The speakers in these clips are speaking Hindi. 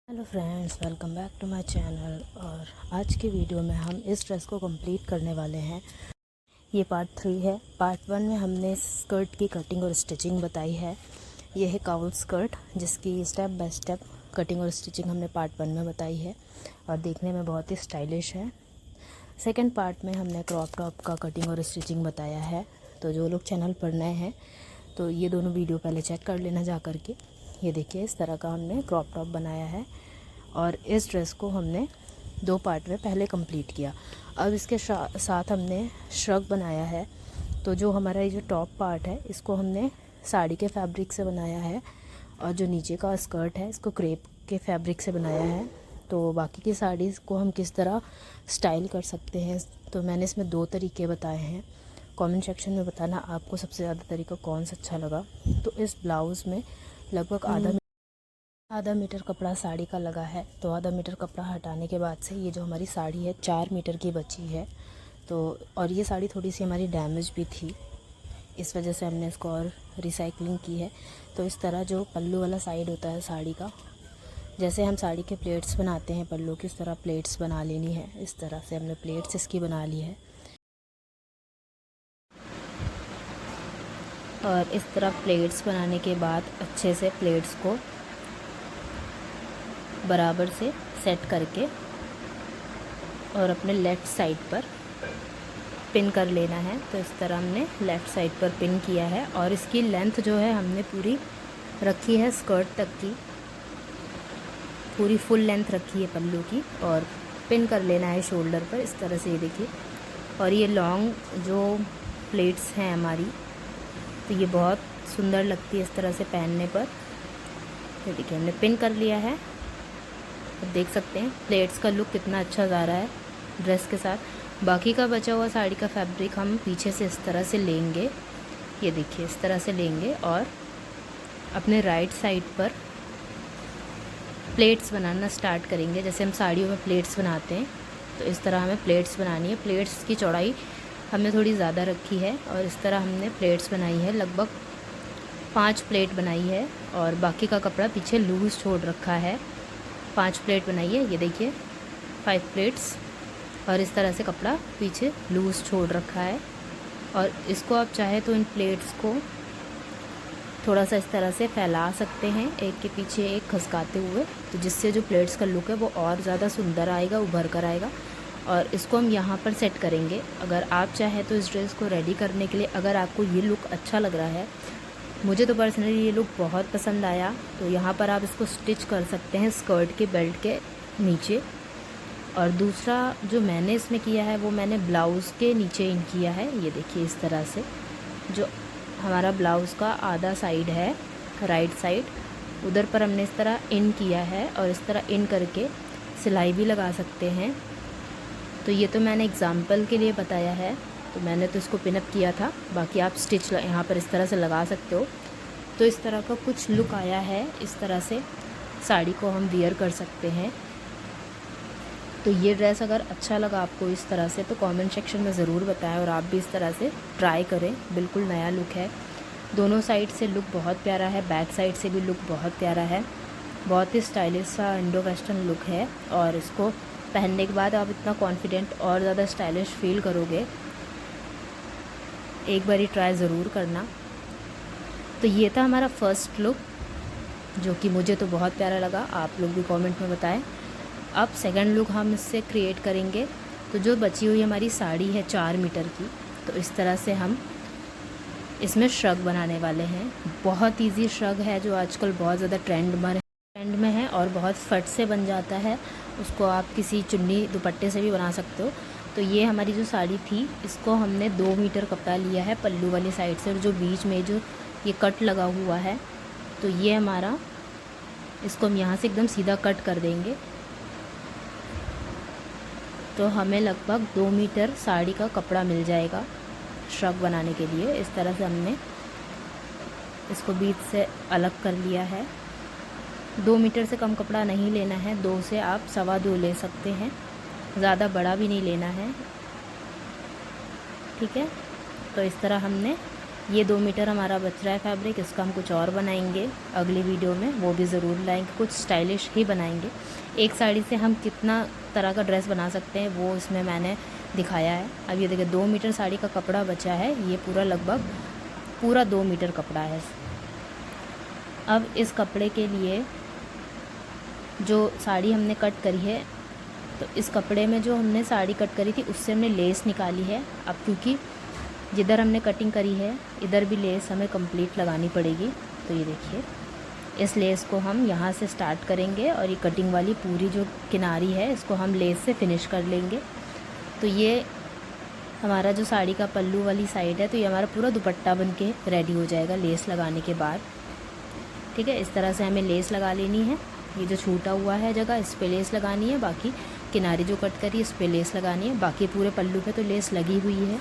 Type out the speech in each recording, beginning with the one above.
Hello friends, welcome back to my channel. और आज की वीडियो में हम इस ड्रेस को कंप्लीट करने वाले हैं। ये पार्ट 3 है। पार्ट 1 में हमने स्कर्ट की कटिंग और स्टिचिंग बताई है। ये है काउल स्कर्ट, जिसकी स्टेप बाय स्टेप कटिंग और स्टिचिंग हमने पार्ट 1 में बताई है और देखने में बहुत ही स्टाइलिश है। सेकेंड पार्ट में हमने क्रॉप टॉप का कटिंग और स्टिचिंग बताया है। तो जो लोग चैनल पर नए हैं तो ये दोनों वीडियो पहले चेक कर लेना जा कर के। ये देखिए, इस तरह का हमने क्रॉप टॉप बनाया है और इस ड्रेस को हमने 2 पार्ट में पहले कंप्लीट किया। अब इसके साथ हमने श्रग बनाया है। तो जो हमारा ये जो टॉप पार्ट है इसको हमने साड़ी के फैब्रिक से बनाया है और जो नीचे का स्कर्ट है इसको क्रेप के फैब्रिक से बनाया है। तो बाकी की साड़ी को हम किस तरह स्टाइल कर सकते हैं, तो मैंने इसमें 2 तरीके बताए हैं। कमेंट सेक्शन में बताना आपको सबसे ज़्यादा तरीका कौन सा अच्छा लगा। तो इस ब्लाउज़ में लगभग आधा मीटर कपड़ा साड़ी का लगा है। तो आधा मीटर कपड़ा हटाने के बाद से ये जो हमारी साड़ी है 4 मीटर की बची है। तो और ये साड़ी थोड़ी सी हमारी डैमेज भी थी, इस वजह से हमने इसको और रिसाइकलिंग की है। तो इस तरह जो पल्लू वाला साइड होता है साड़ी का, जैसे हम साड़ी के प्लेट्स बनाते हैं पल्लू की, इस तरह प्लेट्स बना लेनी है। इस तरह से हमने प्लेट्स इसकी बना ली है और इस तरह प्लेट्स बनाने के बाद अच्छे से प्लेट्स को बराबर से सेट करके और अपने लेफ़्ट साइड पर पिन कर लेना है। तो इस तरह हमने लेफ़्ट साइड पर पिन किया है और इसकी लेंथ जो है हमने पूरी रखी है, स्कर्ट तक की पूरी फुल लेंथ रखी है पल्लू की, और पिन कर लेना है शोल्डर पर इस तरह से। ये देखिए, और ये लॉन्ग जो प्लेट्स हैं हमारी, तो ये बहुत सुंदर लगती है इस तरह से पहनने पर। ये देखिए, हमने पिन कर लिया है। तो देख सकते हैं प्लेट्स का लुक कितना अच्छा जा रहा है ड्रेस के साथ। बाकी का बचा हुआ साड़ी का फैब्रिक हम पीछे से इस तरह से लेंगे। ये देखिए, इस तरह से लेंगे और अपने राइट साइड पर प्लेट्स बनाना स्टार्ट करेंगे। जैसे हम साड़ियों में प्लेट्स बनाते हैं तो इस तरह हमें प्लेट्स बनानी है। प्लेट्स की चौड़ाई हमने थोड़ी ज़्यादा रखी है और इस तरह हमने प्लेट्स बनाई है। लगभग 5 प्लेट बनाई है और बाकी का कपड़ा पीछे लूज़ छोड़ रखा है। 5 प्लेट बनाई है। ये देखिए 5 प्लेट्स, और इस तरह से कपड़ा पीछे लूज़ छोड़ रखा है। और इसको आप चाहे तो इन प्लेट्स को थोड़ा सा इस तरह से फैला सकते हैं, एक के पीछे एक खसकाते हुए, तो जिससे जो प्लेट्स का लुक है वो और ज़्यादा सुंदर आएगा, उभर कर आएगा। और इसको हम यहाँ पर सेट करेंगे। अगर आप चाहें तो इस ड्रेस को रेडी करने के लिए, अगर आपको ये लुक अच्छा लग रहा है, मुझे तो पर्सनली ये लुक बहुत पसंद आया, तो यहाँ पर आप इसको स्टिच कर सकते हैं स्कर्ट के बेल्ट के नीचे। और दूसरा जो मैंने इसमें किया है वो मैंने ब्लाउज़ के नीचे इन किया है। ये देखिए, इस तरह से जो हमारा ब्लाउज़ का आधा साइड है, राइट साइड, उधर पर हमने इस तरह इन किया है और इस तरह इन करके सिलाई भी लगा सकते हैं। तो ये तो मैंने एग्ज़ाम्पल के लिए बताया है, तो मैंने तो इसको पिनअप किया था। बाकी आप स्टिच यहाँ पर इस तरह से लगा सकते हो। तो इस तरह का कुछ लुक आया है। इस तरह से साड़ी को हम वियर कर सकते हैं। तो ये ड्रेस अगर अच्छा लगा आपको इस तरह से तो कमेंट सेक्शन में ज़रूर बताएं और आप भी इस तरह से ट्राई करें। बिल्कुल नया लुक है। दोनों साइड से लुक बहुत प्यारा है, बैक साइड से भी लुक बहुत प्यारा है। बहुत ही स्टाइलिश सा इंडो वेस्टर्न लुक है और इसको पहनने के बाद आप इतना कॉन्फिडेंट और ज़्यादा स्टाइलिश फील करोगे। एक बारी ट्राई ज़रूर करना। तो ये था हमारा फर्स्ट लुक, जो कि मुझे तो बहुत प्यारा लगा। आप लोग भी कमेंट में बताएं। अब सेकंड लुक हम इससे क्रिएट करेंगे। तो जो बची हुई हमारी साड़ी है 4 मीटर की, तो इस तरह से हम इसमें श्रग बनाने वाले हैं। बहुत इजी श्रग है जो आजकल बहुत ज़्यादा ट्रेंड में है और बहुत फट से बन जाता है। उसको आप किसी चुन्नी दुपट्टे से भी बना सकते हो। तो ये हमारी जो साड़ी थी, इसको हमने 2 मीटर कपड़ा लिया है पल्लू वाली साइड से, और जो बीच में जो ये कट लगा हुआ है, तो ये हमारा, इसको हम यहाँ से एकदम सीधा कट कर देंगे। तो हमें लगभग 2 मीटर साड़ी का कपड़ा मिल जाएगा श्रग बनाने के लिए। इस तरह से हमने इसको बीच से अलग कर लिया है। 2 मीटर से कम कपड़ा नहीं लेना है, 2 से आप 2.25 ले सकते हैं, ज़्यादा बड़ा भी नहीं लेना है, ठीक है। तो इस तरह हमने ये 2 मीटर हमारा बच रहा है फैब्रिक, इसका हम कुछ और बनाएंगे अगली वीडियो में, वो भी ज़रूर लाएंगे, कुछ स्टाइलिश ही बनाएंगे। एक साड़ी से हम कितना तरह का ड्रेस बना सकते हैं वो इसमें मैंने दिखाया है। अब ये देखिए 2 मीटर साड़ी का कपड़ा बचा है, ये पूरा लगभग पूरा 2 मीटर कपड़ा है। अब इस कपड़े के लिए जो साड़ी हमने कट करी है, तो इस कपड़े में जो हमने साड़ी कट करी थी उससे हमने लेस निकाली है। अब क्योंकि जिधर हमने कटिंग करी है इधर भी लेस हमें कंप्लीट लगानी पड़ेगी, तो ये देखिए इस लेस को हम यहाँ से स्टार्ट करेंगे और ये कटिंग वाली पूरी जो किनारी है इसको हम लेस से फिनिश कर लेंगे। तो ये हमारा जो साड़ी का पल्लू वाली साइड है, तो ये हमारा पूरा दुपट्टा बन के रेडी हो जाएगा लेस लगाने के बाद। ठीक है, इस तरह से हमें लेस लगा लेनी है। ये जो छूटा हुआ है जगह इस पे लेस लगानी है, बाकी किनारे जो कट करी इस पे लेस लगानी है, बाकी पूरे पल्लू पे तो लेस लगी हुई है।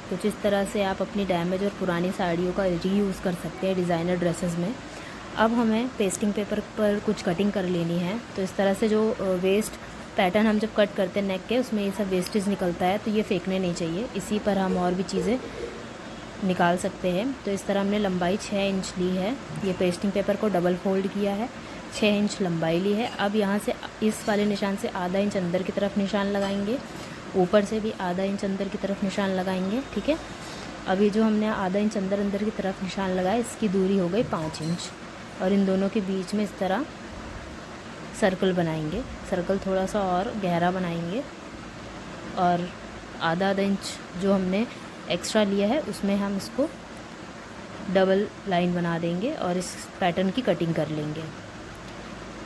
कुछ इस तरह से आप अपनी डैमेज और पुरानी साड़ियों का रीयूज़ कर सकते हैं डिज़ाइनर ड्रेसेस में। अब हमें पेस्टिंग पेपर पर कुछ कटिंग कर लेनी है। तो इस तरह से जो वेस्ट पैटर्न हम जब कट करते हैं नेक के, उसमें ये सब वेस्टेज निकलता है, तो ये फेंकने नहीं चाहिए, इसी पर हम और भी चीज़ें निकाल सकते हैं। तो इस तरह हमने लंबाई 6 इंच ली है, ये पेस्टिंग पेपर को डबल फोल्ड किया है, 6 इंच लंबाई ली है। अब यहाँ से इस वाले निशान से आधा इंच अंदर की तरफ निशान लगाएंगे, ऊपर से भी आधा इंच अंदर की तरफ निशान लगाएंगे। ठीक है, अभी जो हमने आधा इंच अंदर की तरफ निशान लगाया, इसकी दूरी हो गई 5 इंच, और इन दोनों के बीच में इस तरह सर्कल बनाएंगे। सर्कल थोड़ा सा और गहरा बनाएंगे, और आधा इंच जो हमने एक्स्ट्रा लिया है उसमें हम इसको डबल लाइन बना देंगे और इस पैटर्न की कटिंग कर लेंगे।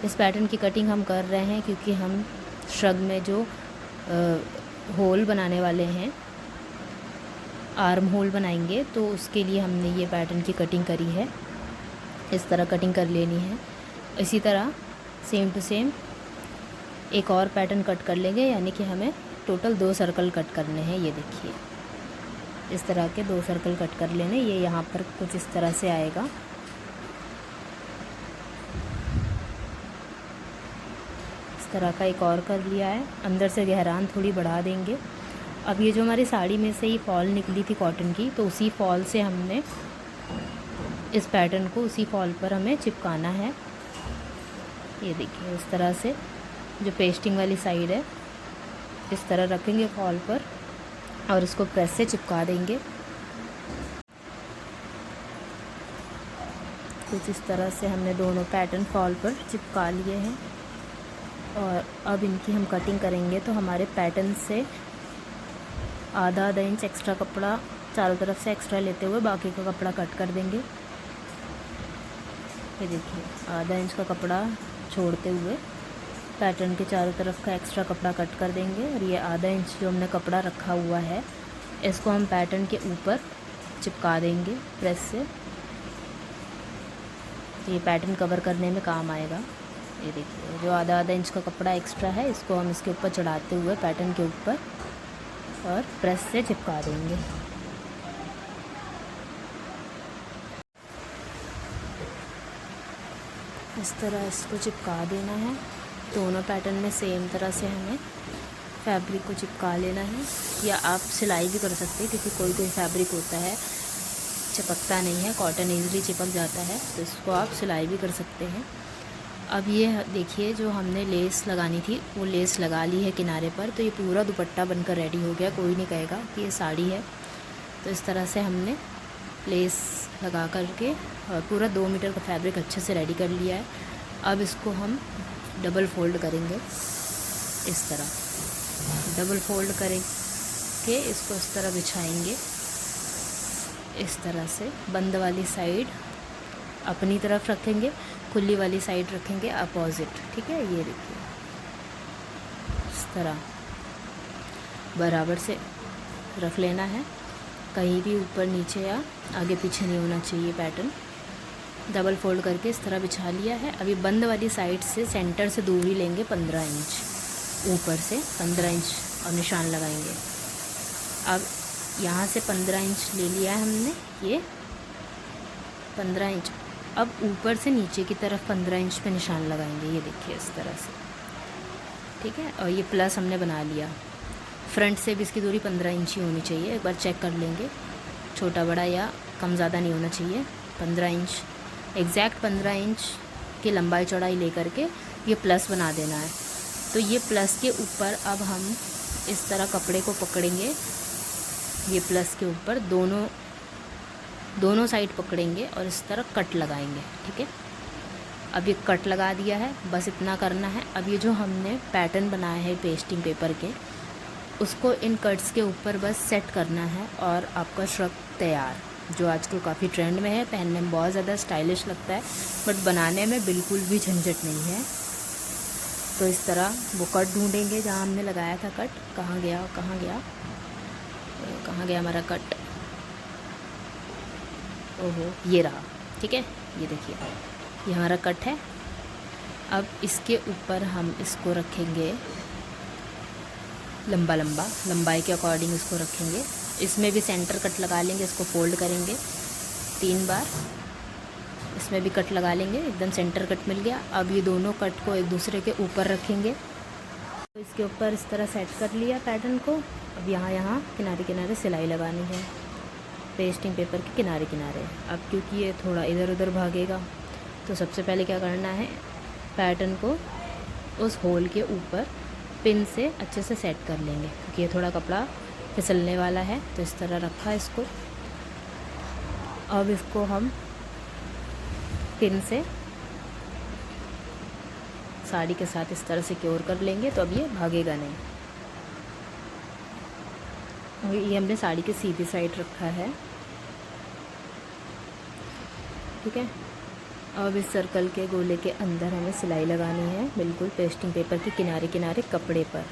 इस पैटर्न की कटिंग हम कर रहे हैं क्योंकि हम श्रग में जो होल बनाने वाले हैं, आर्म होल बनाएंगे, तो उसके लिए हमने ये पैटर्न की कटिंग करी है। इस तरह कटिंग कर लेनी है। इसी तरह सेम टू सेम एक और पैटर्न कट कर लेंगे, यानी कि हमें टोटल 2 सर्कल कट करने हैं। ये देखिए इस तरह के 2 सर्कल कट कर लेने, ये यहाँ पर कुछ इस तरह से आएगा। इस तरह का एक और कर लिया है, अंदर से गहरान थोड़ी बढ़ा देंगे। अब ये जो हमारी साड़ी में से ही फॉल निकली थी कॉटन की, तो उसी फॉल से हमने इस पैटर्न को उसी फॉल पर हमें चिपकाना है। ये देखिए इस तरह से जो पेस्टिंग वाली साइड है इस तरह रखेंगे फॉल पर और इसको प्रेस से चिपका देंगे। कुछ इस तरह से हमने दोनों पैटर्न फॉल पर चिपका लिए हैं, और अब इनकी हम कटिंग करेंगे। तो हमारे पैटर्न से आधा इंच एक्स्ट्रा कपड़ा चारों तरफ से एक्स्ट्रा लेते हुए बाकी का कपड़ा कट कर देंगे। ये देखिए आधा इंच का कपड़ा छोड़ते हुए पैटर्न के चारों तरफ का एक्स्ट्रा कपड़ा कट कर देंगे, और ये आधा इंच जो हमने कपड़ा रखा हुआ है इसको हम पैटर्न के ऊपर चिपका देंगे प्रेस से। ये पैटर्न कवर करने में काम आएगा। ये देखिए जो आधा इंच का कपड़ा एक्स्ट्रा है इसको हम इसके ऊपर चढ़ाते हुए पैटर्न के ऊपर और प्रेस से चिपका देंगे। इस तरह इसको चिपका देना है। दोनों पैटर्न में सेम तरह से हमें फैब्रिक को चिपका लेना है, या आप सिलाई भी कर सकते हैं, क्योंकि कोई कोई फैब्रिक होता है चिपकता नहीं है, कॉटन ईज़िली चिपक जाता है, तो इसको आप सिलाई भी कर सकते हैं। अब ये देखिए जो हमने लेस लगानी थी वो लेस लगा ली है किनारे पर, तो ये पूरा दुपट्टा बनकर रेडी हो गया। कोई नहीं कहेगा कि ये साड़ी है। तो इस तरह से हमने लेस लगा करके पूरा 2 मीटर का फैब्रिक अच्छे से रेडी कर लिया है। अब इसको हम डबल फोल्ड करेंगे। इस तरह डबल फोल्ड करके इसको इस तरह बिछाएंगे। इस तरह से बंद वाली साइड अपनी तरफ रखेंगे, खुली वाली साइड रखेंगे अपोजिट। ठीक है, ये देखिए इस तरह बराबर से रख लेना है, कहीं भी ऊपर नीचे या आगे पीछे नहीं होना चाहिए पैटर्न। डबल फोल्ड करके इस तरह बिछा लिया है। अभी बंद वाली साइड से सेंटर से दूरी लेंगे 15 इंच, ऊपर से 15 इंच और निशान लगाएंगे। अब यहाँ से 15 इंच ले लिया है हमने, ये 15 इंच। अब ऊपर से नीचे की तरफ 15 इंच पे निशान लगाएंगे। ये देखिए इस तरह से, ठीक है। और ये प्लस हमने बना लिया। फ्रंट से भी इसकी दूरी 15 इंच ही होनी चाहिए। एक बार चेक कर लेंगे, छोटा बड़ा या कम ज़्यादा नहीं होना चाहिए। 15 इंच, एग्जैक्ट 15 इंच की लंबाई चौड़ाई लेकर के ये प्लस बना देना है। तो ये प्लस के ऊपर अब हम इस तरह कपड़े को पकड़ेंगे, ये प्लस के ऊपर दोनों साइड पकड़ेंगे और इस तरह कट लगाएंगे। ठीक है, अब ये कट लगा दिया है, बस इतना करना है। अब ये जो हमने पैटर्न बनाया है पेस्टिंग पेपर के, उसको इन कट्स के ऊपर बस सेट करना है और आपका श्रग तैयार, जो आजकल काफ़ी ट्रेंड में है। पहनने में बहुत ज़्यादा स्टाइलिश लगता है, बट बनाने में बिल्कुल भी झंझट नहीं है। तो इस तरह वो कट ढूंढेंगे जहाँ हमने लगाया था कट। कहाँ गया हमारा कट? ओहो, ये रहा। ठीक है, ये देखिए, ये हमारा कट है। अब इसके ऊपर हम इसको रखेंगे लंबाई के अकॉर्डिंग इसको रखेंगे। इसमें भी सेंटर कट लगा लेंगे, इसको फोल्ड करेंगे 3 बार, इसमें भी कट लगा लेंगे, एकदम सेंटर कट मिल गया। अब ये दोनों कट को एक दूसरे के ऊपर रखेंगे। तो इसके ऊपर इस तरह सेट कर लिया पैटर्न को। अब यहाँ किनारे सिलाई लगानी है, पेस्टिंग पेपर के किनारे। अब क्योंकि ये थोड़ा इधर उधर भागेगा, तो सबसे पहले क्या करना है, पैटर्न को उस होल के ऊपर पिन से अच्छे से सेट कर लेंगे, क्योंकि ये थोड़ा कपड़ा फिसलने वाला है। तो इस तरह रखा इसको। अब इसको हम पिन से साड़ी के साथ इस तरह सिक्योर कर लेंगे, तो अब ये भागेगा नहीं। और ये हमने साड़ी की सीधी साइड रखा है। ठीक है, अब इस सर्कल के गोले के अंदर हमें सिलाई लगानी है, बिल्कुल पेस्टिंग पेपर के किनारे कपड़े पर।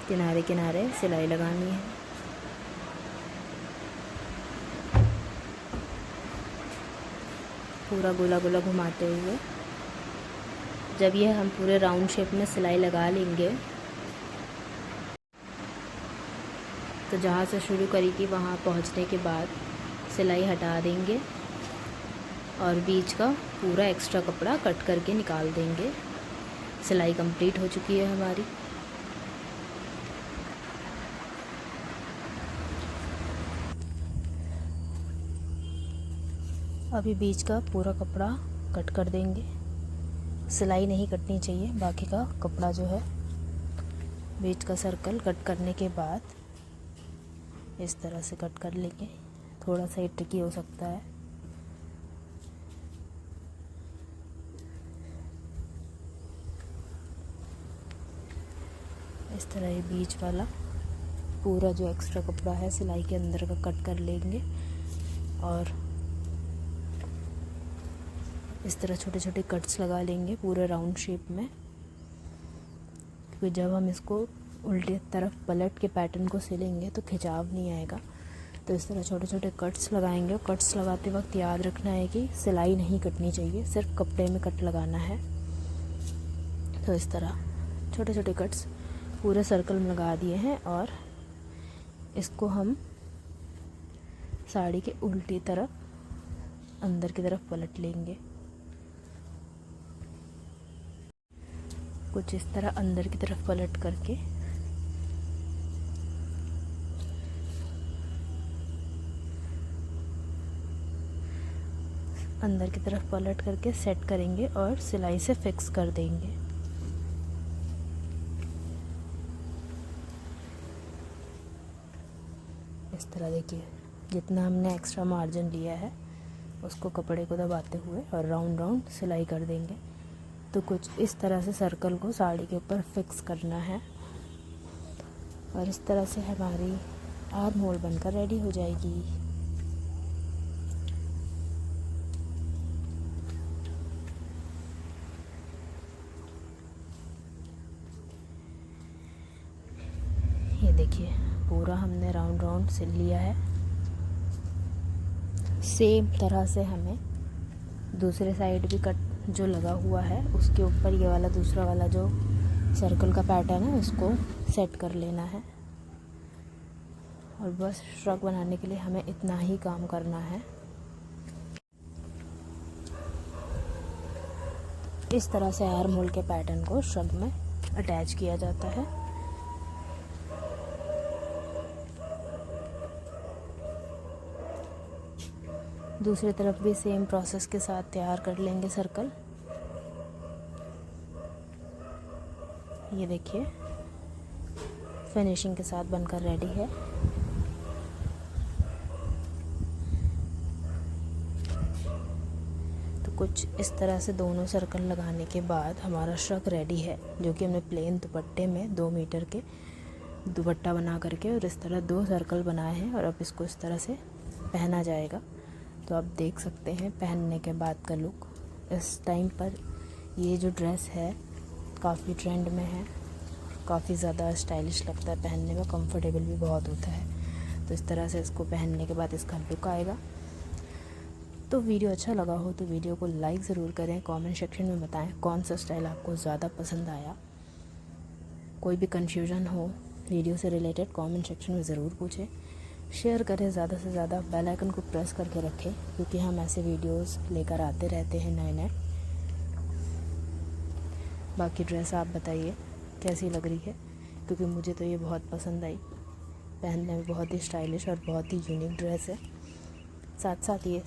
किनारे सिलाई लगानी है। पूरा गोला घुमाते हुए। जब ये हम पूरे राउंड शेप में सिलाई लगा लेंगे, तो जहाँ से शुरू करी थी वहाँ पहुँचने के बाद सिलाई हटा देंगे और बीच का पूरा एक्स्ट्रा कपड़ा कट करके निकाल देंगे। सिलाई कंप्लीट हो चुकी है हमारी। अभी बीच का पूरा कपड़ा कट कर देंगे। सिलाई नहीं कटनी चाहिए, बाकी का कपड़ा जो है। बीच का सर्कल कट करने के बाद इस तरह से कट कर लेंगे। थोड़ा सा ट्रिकी हो सकता है। इस तरह ये बीच वाला पूरा जो एक्स्ट्रा कपड़ा है सिलाई के अंदर का कट कर लेंगे और इस तरह छोटे छोटे कट्स लगा लेंगे पूरे राउंड शेप में, क्योंकि जब हम इसको उल्टी तरफ पलट के पैटर्न को सिलेंगे तो खिंचाव नहीं आएगा। तो इस तरह छोटे छोटे कट्स लगाएंगे। और कट्स लगाते वक्त याद रखना है कि सिलाई नहीं कटनी चाहिए, सिर्फ कपड़े में कट लगाना है। तो इस तरह छोटे छोटे कट्स पूरे सर्कल में लगा दिए हैं और इसको हम साड़ी के उल्टी तरफ अंदर की तरफ पलट लेंगे। कुछ इस तरह अंदर की तरफ पलट करके सेट करेंगे और सिलाई से फिक्स कर देंगे। इस तरह देखिए, जितना हमने एक्स्ट्रा मार्जिन लिया है उसको कपड़े को दबाते हुए और राउंड सिलाई कर देंगे। तो कुछ इस तरह से सर्कल को साड़ी के ऊपर फिक्स करना है और इस तरह से हमारी आर्म होल बनकर रेडी हो जाएगी। ये देखिए, पूरा हमने राउंड सिल लिया है। सेम तरह से हमें दूसरे साइड भी कट जो लगा हुआ है उसके ऊपर ये वाला दूसरा वाला जो सर्कल का पैटर्न है उसको सेट कर लेना है। और बस श्रग बनाने के लिए हमें इतना ही काम करना है। इस तरह से आर्म होल के पैटर्न को श्रग में अटैच किया जाता है। दूसरी तरफ भी सेम प्रोसेस के साथ तैयार कर लेंगे सर्कल। ये देखिए फिनिशिंग के साथ बनकर रेडी है। तो कुछ इस तरह से दोनों सर्कल लगाने के बाद हमारा श्रग रेडी है, जो कि हमने प्लेन दुपट्टे में 2 मीटर के दुपट्टा बना करके और इस तरह 2 सर्कल बनाए हैं और अब इसको इस तरह से पहना जाएगा। तो आप देख सकते हैं पहनने के बाद का लुक। इस टाइम पर ये जो ड्रेस है काफ़ी ट्रेंड में है, काफ़ी ज़्यादा स्टाइलिश लगता है पहनने में, कंफर्टेबल भी बहुत होता है। तो इस तरह से इसको पहनने के बाद इसका लुक आएगा। तो वीडियो अच्छा लगा हो तो वीडियो को लाइक ज़रूर करें, कमेंट सेक्शन में बताएं कौन सा स्टाइल आपको ज़्यादा पसंद आया। कोई भी कन्फ्यूजन हो वीडियो से रिलेटेड कमेंट सेक्शन में ज़रूर पूछें। शेयर करें ज़्यादा से ज़्यादा, बेल आइकन को प्रेस करके रखें, क्योंकि हम ऐसे वीडियोस लेकर आते रहते हैं नए नए। बाकी ड्रेस आप बताइए कैसी लग रही है, क्योंकि मुझे तो ये बहुत पसंद आई। पहनने में बहुत ही स्टाइलिश और बहुत ही यूनिक ड्रेस है। साथ साथ ये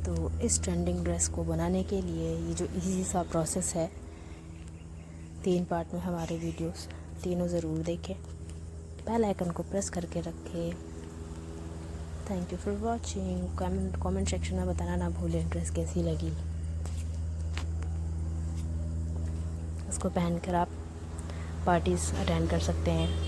तो इस ट्रेंडिंग ड्रेस को बनाने के लिए ये जो इजी सा प्रोसेस है, 3 पार्ट में हमारे वीडियोस, तीनों ज़रूर देखें, बेल आइकन को प्रेस करके रखें। Thank you for watching. Comment section में बताना ना भूलें ड्रेस कैसी लगी। इसको पहनकर आप पार्टीज़ अटेंड कर सकते हैं।